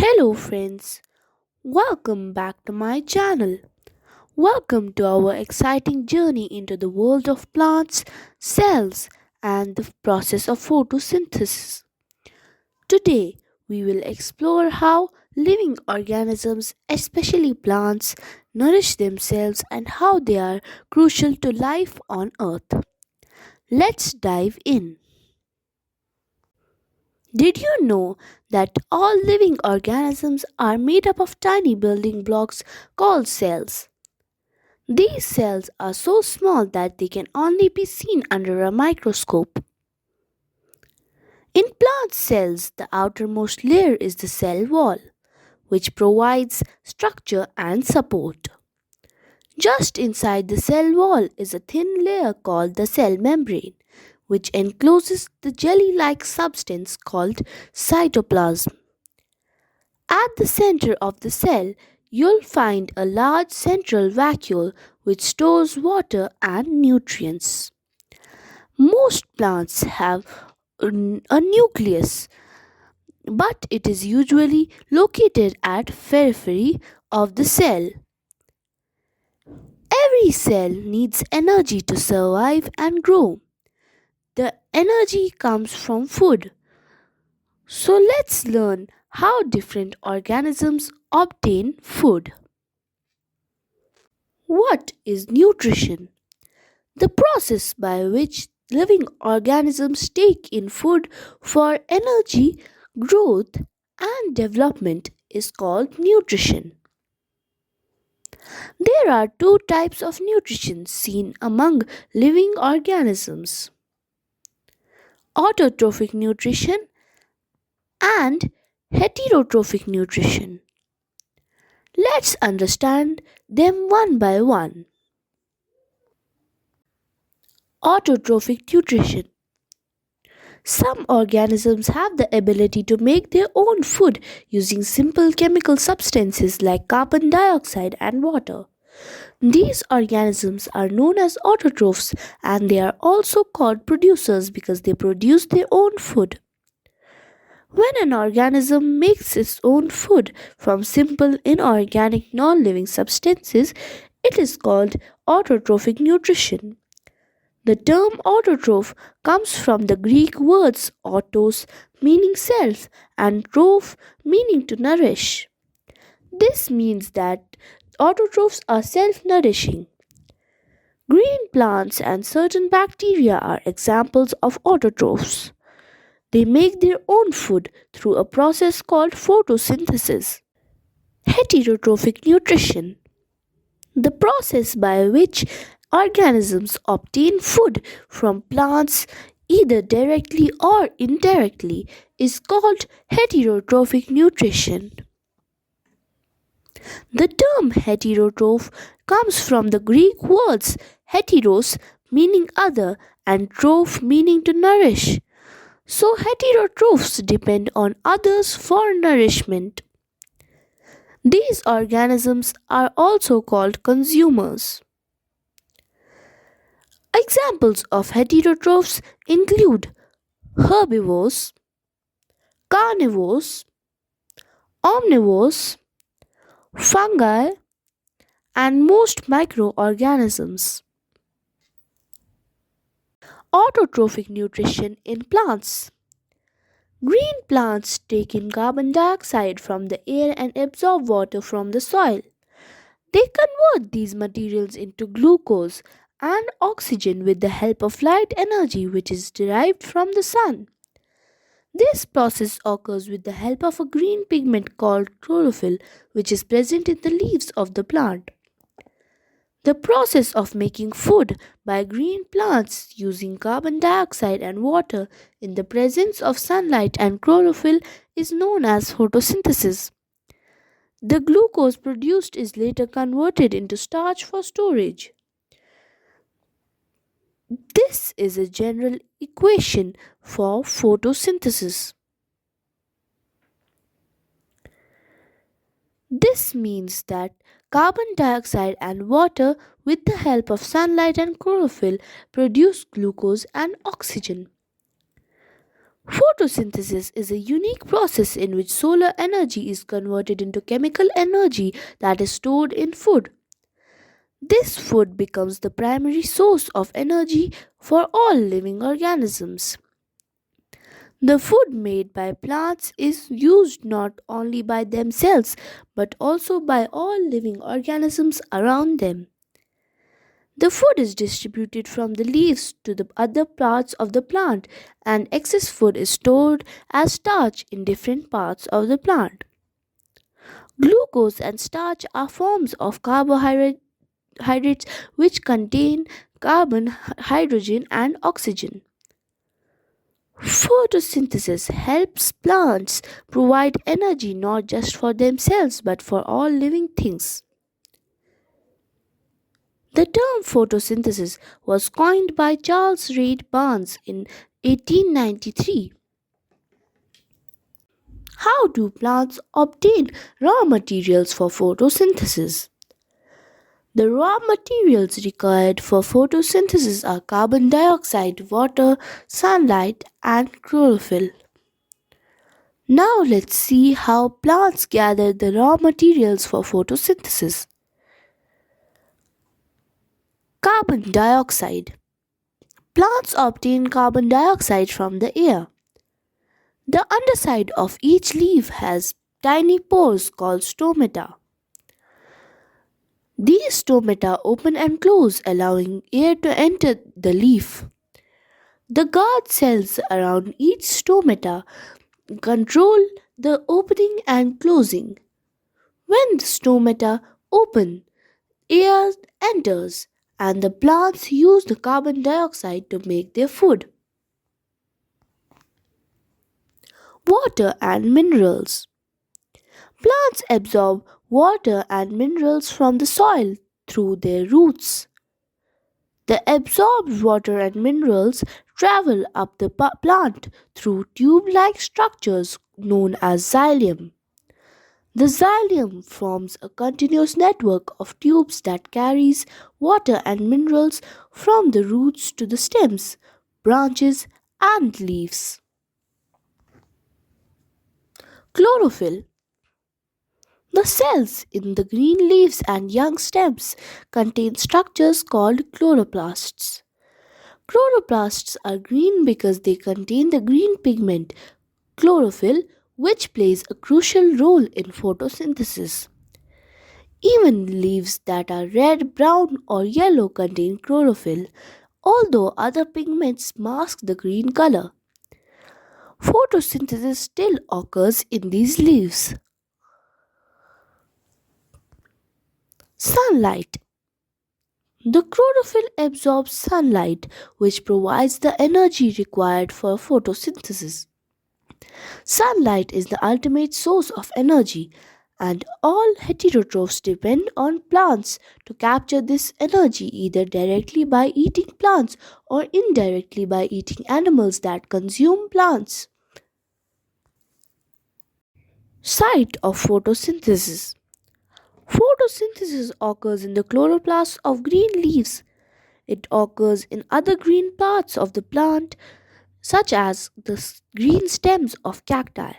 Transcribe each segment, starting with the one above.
Hello friends, welcome back to my channel. Welcome to our exciting journey into the world of plants, cells and the process of photosynthesis. Today we will explore how living organisms, especially plants, nourish themselves and how they are crucial to life on earth. Let's dive in. Did you know that all living organisms are made up of tiny building blocks called cells? These cells are so small that they can only be seen under a microscope. In plant cells, the outermost layer is the cell wall, which provides structure and support. Just inside the cell wall is a thin layer called the cell membrane, which encloses the jelly like substance called cytoplasm. At the center of the cell, you'll find a large central vacuole which stores water and nutrients. Most plants have a nucleus, but it is usually located at periphery of the cell. Every cell needs energy to survive and grow. The energy comes from food. So let's learn how different organisms obtain food. What is nutrition? The process by which living organisms take in food for energy, growth, and development is called nutrition. There are two types of nutrition seen among living organisms: autotrophic nutrition and heterotrophic nutrition. Let's understand them one by one. Autotrophic nutrition. Some organisms have the ability to make their own food using simple chemical substances like carbon dioxide and water. These organisms are known as autotrophs and they are also called producers because they produce their own food. When an organism makes its own food from simple inorganic non-living substances, it is called autotrophic nutrition. The term autotroph comes from the Greek words autos meaning self and troph meaning to nourish. This means that autotrophs are self-nourishing. Green plants and certain bacteria are examples of autotrophs. They make their own food through a process called photosynthesis. Heterotrophic nutrition. The process by which organisms obtain food from plants either directly or indirectly is called heterotrophic nutrition. The term heterotroph comes from the Greek words heteros meaning other and troph meaning to nourish. So heterotrophs depend on others for nourishment. These organisms are also called consumers. Examples of heterotrophs include herbivores, carnivores, omnivores, fungi, and most microorganisms. Autotrophic nutrition in plants. Green plants take in carbon dioxide from the air and absorb water from the soil. They convert these materials into glucose and oxygen with the help of light energy which is derived from the sun. This process occurs with the help of a green pigment called chlorophyll which is present in the leaves of the plant. The process of making food by green plants using carbon dioxide and water in the presence of sunlight and chlorophyll is known as photosynthesis. The glucose produced is later converted into starch for storage. This is a general equation for photosynthesis. This means that carbon dioxide and water, with the help of sunlight and chlorophyll, produce glucose and oxygen. Photosynthesis is a unique process in which solar energy is converted into chemical energy that is stored in food. This food becomes the primary source of energy for all living organisms. The food made by plants is used not only by themselves but also by all living organisms around them. The food is distributed from the leaves to the other parts of the plant, and excess food is stored as starch in different parts of the plant. Glucose and starch are forms of carbohydrates which contain carbon, hydrogen, and oxygen. Photosynthesis helps plants provide energy not just for themselves but for all living things. The term photosynthesis was coined by Charles Reid Barnes in 1893. How do plants obtain raw materials for photosynthesis? The raw materials required for photosynthesis are carbon dioxide, water, sunlight, and chlorophyll. Now let's see how plants gather the raw materials for photosynthesis. Carbon dioxide. Plants obtain carbon dioxide from the air. The underside of each leaf has tiny pores called stomata. These stomata open and close, allowing air to enter the leaf. The guard cells around each stomata control the opening and closing. When the stomata open, air enters, and the plants use the carbon dioxide to make their food. Water and minerals. Plants absorb water and minerals from the soil through their roots. The absorbed water and minerals travel up the plant through tube like structures known as xylem. The xylem forms a continuous network of tubes that carries water and minerals from the roots to the stems, branches, and leaves. Chlorophyll. The cells in the green leaves and young stems contain structures called chloroplasts. Chloroplasts are green because they contain the green pigment chlorophyll, which plays a crucial role in photosynthesis. Even leaves that are red, brown, or yellow contain chlorophyll, although other pigments mask the green color. Photosynthesis still occurs in these leaves. Sunlight. The chlorophyll absorbs sunlight, which provides the energy required for photosynthesis. Sunlight is the ultimate source of energy, and all heterotrophs depend on plants to capture this energy either directly by eating plants or indirectly by eating animals that consume plants. Site of photosynthesis. Photosynthesis occurs in the chloroplasts of green leaves. It occurs in other green parts of the plant, such as the green stems of cacti.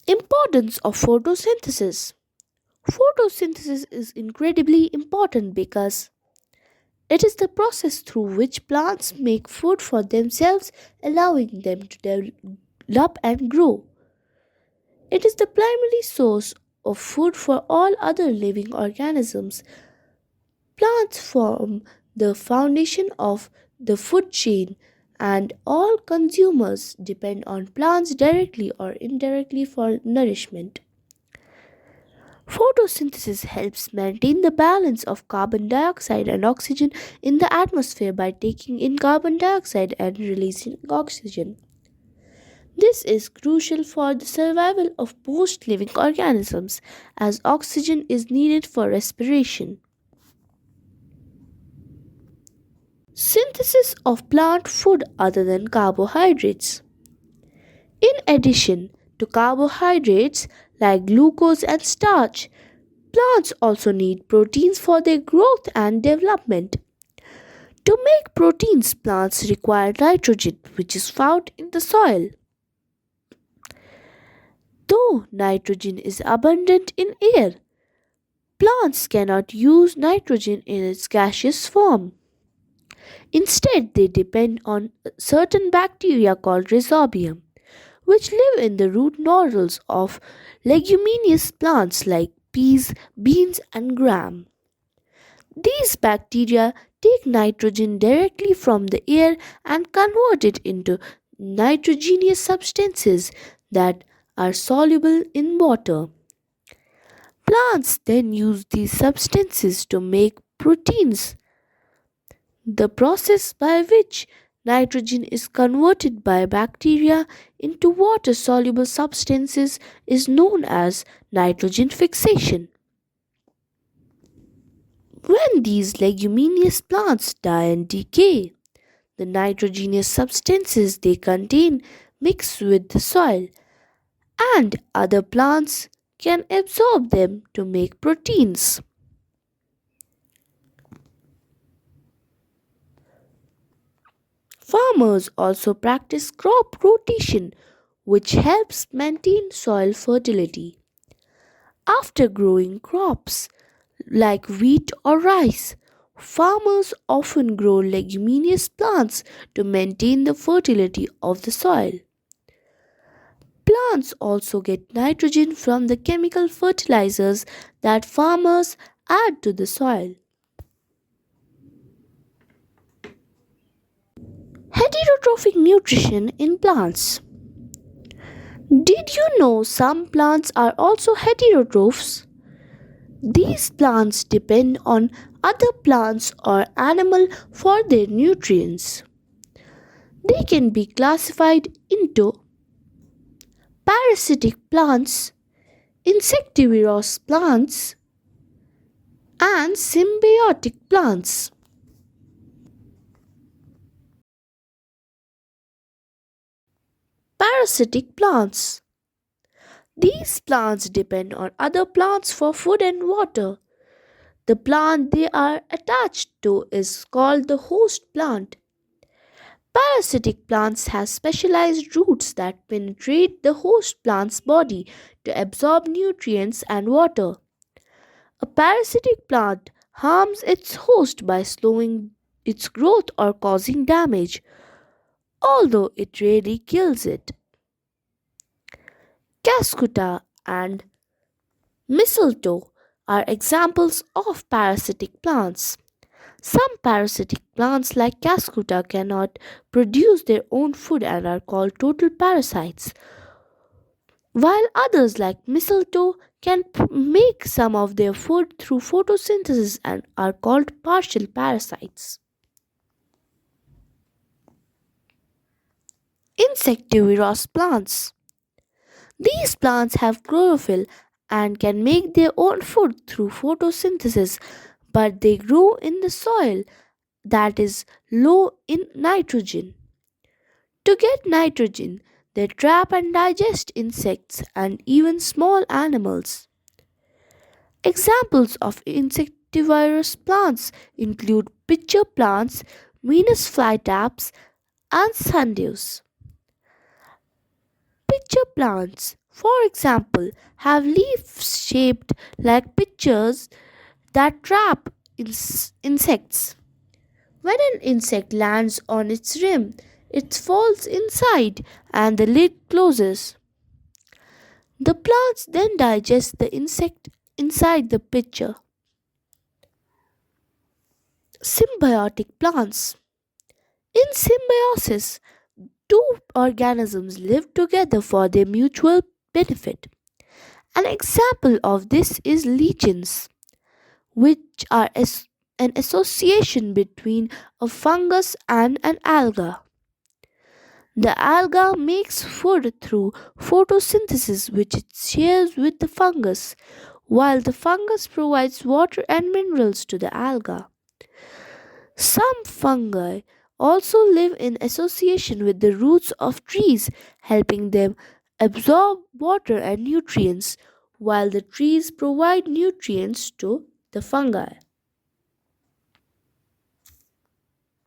Importance of photosynthesis. Photosynthesis is incredibly important because it is the process through which plants make food for themselves, allowing them to develop and grow. It is the primary source of food for all other living organisms. Plants form the foundation of the food chain, and all consumers depend on plants directly or indirectly for nourishment. Photosynthesis helps maintain the balance of carbon dioxide and oxygen in the atmosphere by taking in carbon dioxide and releasing oxygen. This is crucial for the survival of most living organisms, as oxygen is needed for respiration. Synthesis of plant food other than carbohydrates. In addition to carbohydrates like glucose and starch, plants also need proteins for their growth and development. To make proteins, plants require nitrogen, which is found in the soil. Though nitrogen is abundant in air, plants cannot use nitrogen in its gaseous form. Instead, they depend on certain bacteria called rhizobium, which live in the root nodules of leguminous plants like peas, beans, and gram. These bacteria take nitrogen directly from the air and convert it into nitrogenous substances that are soluble in water. Plants then use these substances to make proteins. The process by which nitrogen is converted by bacteria into water soluble substances is known as nitrogen fixation. When these leguminous plants die and decay, the nitrogenous substances they contain mix with the soil, and other plants can absorb them to make proteins. Farmers also practice crop rotation, which helps maintain soil fertility. After growing crops like wheat or rice, farmers often grow leguminous plants to maintain the fertility of the soil. Plants also get nitrogen from the chemical fertilizers that farmers add to the soil. Heterotrophic nutrition in plants. Did you know some plants are also heterotrophs? These plants depend on other plants or animal for their nutrients. They can be classified into parasitic plants, insectivorous plants, and symbiotic plants. Parasitic plants. These plants depend on other plants for food and water. The plant they are attached to is called the host plant. Parasitic plants have specialized roots that penetrate the host plant's body to absorb nutrients and water. A parasitic plant harms its host by slowing its growth or causing damage, although it rarely kills it. Cascuta and mistletoe are examples of parasitic plants. Some parasitic plants like Cascuta cannot produce their own food and are called total parasites, while others like mistletoe can make some of their food through photosynthesis and are called partial parasites. Insectivorous plants. These plants have chlorophyll and can make their own food through photosynthesis, but they grow in the soil that is low in nitrogen. To get nitrogen, they trap and digest insects and even small animals. Examples of insectivorous plants include pitcher plants, Venus flytraps, and sundews. Pitcher plants, for example, have leaves shaped like pitchers that trap insects. When an insect lands on its rim, it falls inside and the lid closes. The plants then digest the insect inside the pitcher. Symbiotic plants. In symbiosis, two organisms live together for their mutual benefit. An example of this is lichens, which are an association between a fungus and an alga. The alga makes food through photosynthesis, which it shares with the fungus, while the fungus provides water and minerals to the alga. Some fungi also live in association with the roots of trees, helping them absorb water and nutrients, while the trees provide nutrients to the fungi.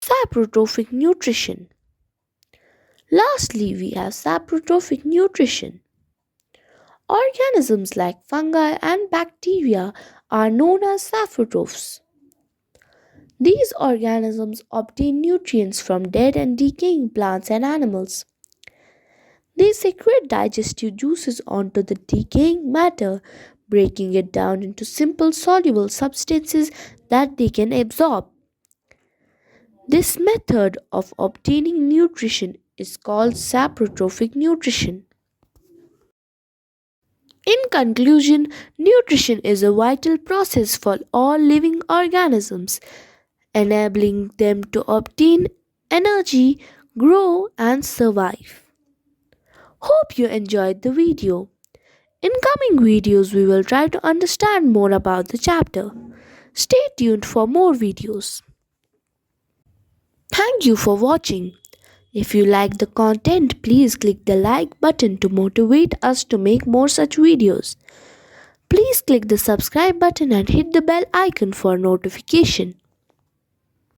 Saprotrophic nutrition. Lastly, we have saprotrophic nutrition. Organisms like fungi and bacteria are known as saprotrophs. These organisms obtain nutrients from dead and decaying plants and animals. They secrete digestive juices onto the decaying matter, breaking it down into simple soluble substances that they can absorb. This method of obtaining nutrition is called saprotrophic nutrition. In conclusion, nutrition is a vital process for all living organisms, enabling them to obtain energy, grow, and survive. Hope you enjoyed the video. In coming videos, we will try to understand more about the chapter. Stay tuned for more videos. Thank you for watching. If you like the content, please click the like button to motivate us to make more such videos. Please click the subscribe button and hit the bell icon for notification.